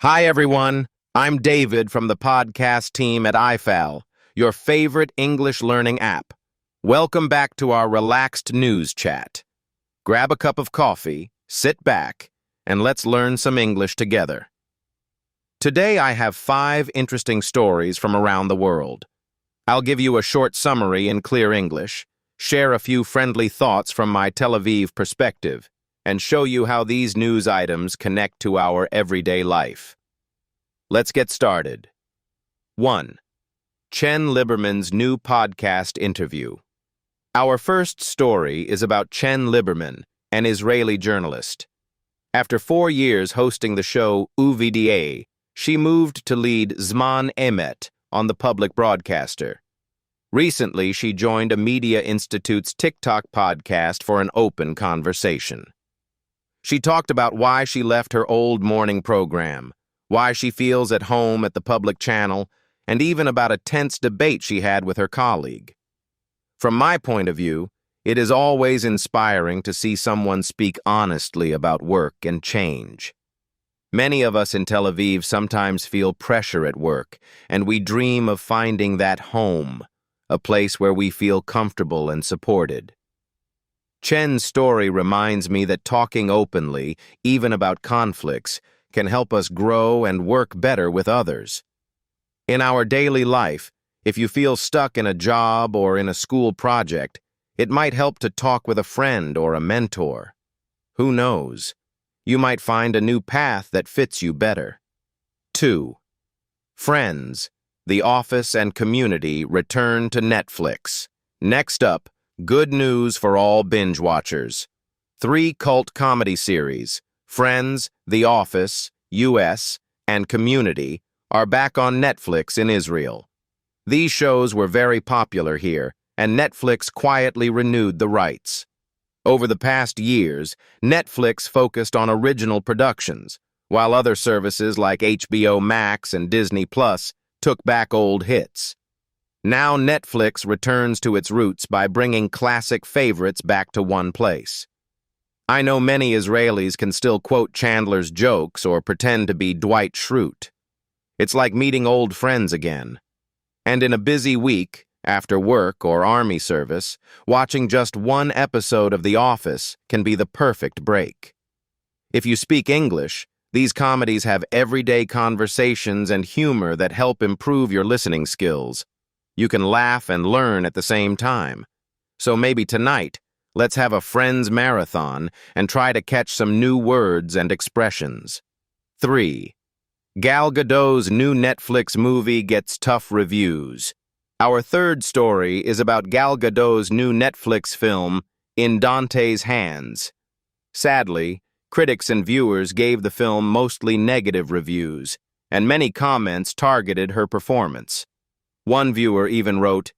Hi, everyone. I'm David from the podcast team at I-Fal, your favorite English learning app. Welcome back to our relaxed news chat. Grab a cup of coffee, sit back, and let's learn some English together. Today, I have 5 interesting stories from around the world. I'll give you a short summary in clear English, share a few friendly thoughts from my Tel Aviv perspective, and show you how these news items connect to our everyday life. Let's get started. 1. Chen Liberman's new podcast interview. Our first story is about Chen Liberman, an Israeli journalist. After 4 years hosting the show UVDA, she moved to lead Zman Emet on the public broadcaster. Recently, she joined a Media Institute's TikTok podcast for an open conversation. She talked about why she left her old morning program, why she feels at home at the public channel, and even about a tense debate she had with her colleague. From my point of view, it is always inspiring to see someone speak honestly about work and change. Many of us in Tel Aviv sometimes feel pressure at work, and we dream of finding that home, a place where we feel comfortable and supported. Chen's story reminds me that talking openly, even about conflicts, can help us grow and work better with others. In our daily life, if you feel stuck in a job or in a school project, it might help to talk with a friend or a mentor. Who knows? You might find a new path that fits you better. 2. Friends, The Office and Community return to Netflix. Next up, good news for all binge watchers. 3 cult comedy series, Friends, The Office, US, and Community, are back on Netflix in Israel. These shows were very popular here, and Netflix quietly renewed the rights. Over the past years, Netflix focused on original productions, while other services like HBO Max and Disney Plus took back old hits. Now Netflix returns to its roots by bringing classic favorites back to one place. I know many Israelis can still quote Chandler's jokes or pretend to be Dwight Schrute. It's like meeting old friends again. And in a busy week, after work or army service, watching just one episode of The Office can be the perfect break. If you speak English, these comedies have everyday conversations and humor that help improve your listening skills. You can laugh and learn at the same time. So maybe tonight, let's have a Friends marathon and try to catch some new words and expressions. 3. Gal Gadot's new Netflix movie gets tough reviews. Our third story is about Gal Gadot's new Netflix film, In Dante's Hands. Sadly, critics and viewers gave the film mostly negative reviews, and many comments targeted her performance. One viewer even wrote,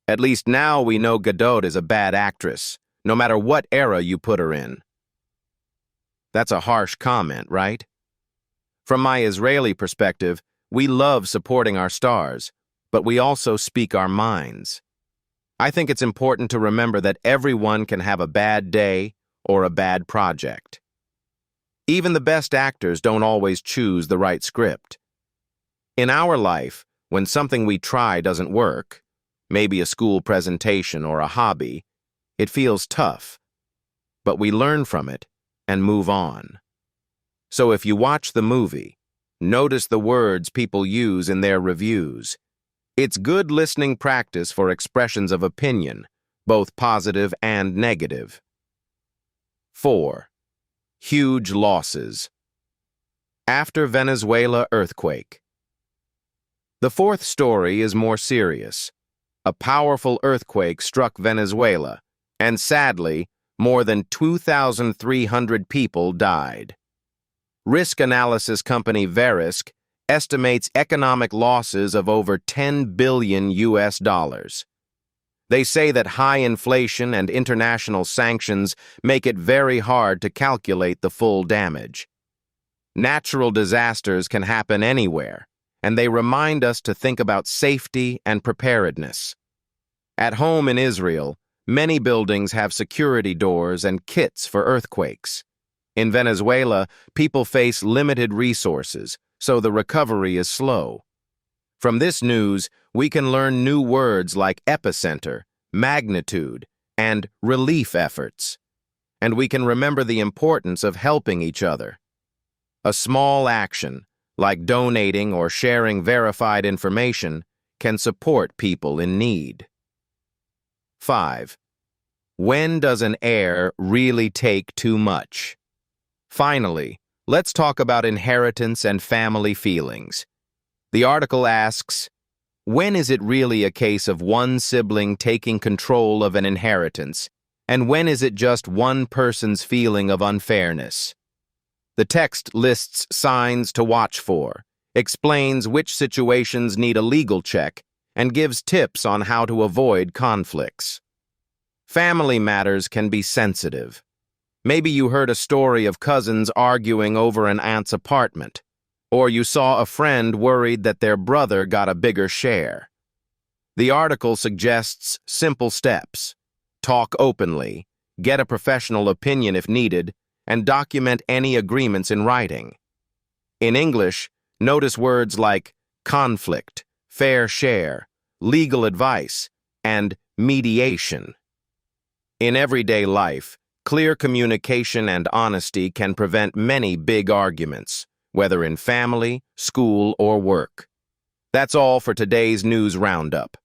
"At least now we know Gadot is a bad actress, no matter what era you put her in." That's a harsh comment, right? From my Israeli perspective, we love supporting our stars, but we also speak our minds. I think it's important to remember that everyone can have a bad day or a bad project. Even the best actors don't always choose the right script. In our life, when something we try doesn't work, maybe a school presentation or a hobby, it feels tough. But we learn from it and move on. So if you watch the movie, notice the words people use in their reviews. It's good listening practice for expressions of opinion, both positive and negative. 4. Huge losses. After Venezuela earthquake. The fourth story is more serious. A powerful earthquake struck Venezuela, and sadly, more than 2,300 people died. Risk analysis company Verisk estimates economic losses of over $10 billion. They say that high inflation and international sanctions make it very hard to calculate the full damage. Natural disasters can happen anywhere, and they remind us to think about safety and preparedness. At home in Israel, many buildings have security doors and kits for earthquakes. In Venezuela, people face limited resources, so the recovery is slow. From this news, we can learn new words like epicenter, magnitude, and relief efforts. And we can remember the importance of helping each other. A small action, like donating or sharing verified information, can support people in need. 5. When does an heir really take too much? Finally, let's talk about inheritance and family feelings. The article asks, when is it really a case of one sibling taking control of an inheritance, and when is it just one person's feeling of unfairness? The text lists signs to watch for, explains which situations need a legal check, and gives tips on how to avoid conflicts. Family matters can be sensitive. Maybe you heard a story of cousins arguing over an aunt's apartment, or you saw a friend worried that their brother got a bigger share. The article suggests simple steps. Talk openly, get a professional opinion if needed, and document any agreements in writing. In English, notice words like conflict, fair share, legal advice, and mediation. In everyday life, clear communication and honesty can prevent many big arguments, whether in family, school, or work. That's all for today's news roundup.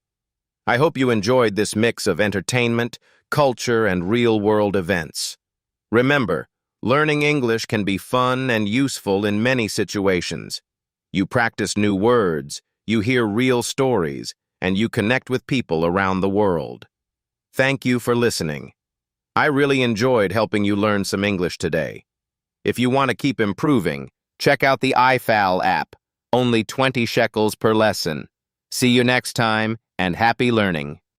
I hope you enjoyed this mix of entertainment, culture, and real-world events. Remember, learning English can be fun and useful in many situations. You practice new words, you hear real stories, and you connect with people around the world. Thank you for listening. I really enjoyed helping you learn some English today. If you want to keep improving, check out the I-Fal app, only 20 shekels per lesson. See you next time, and happy learning.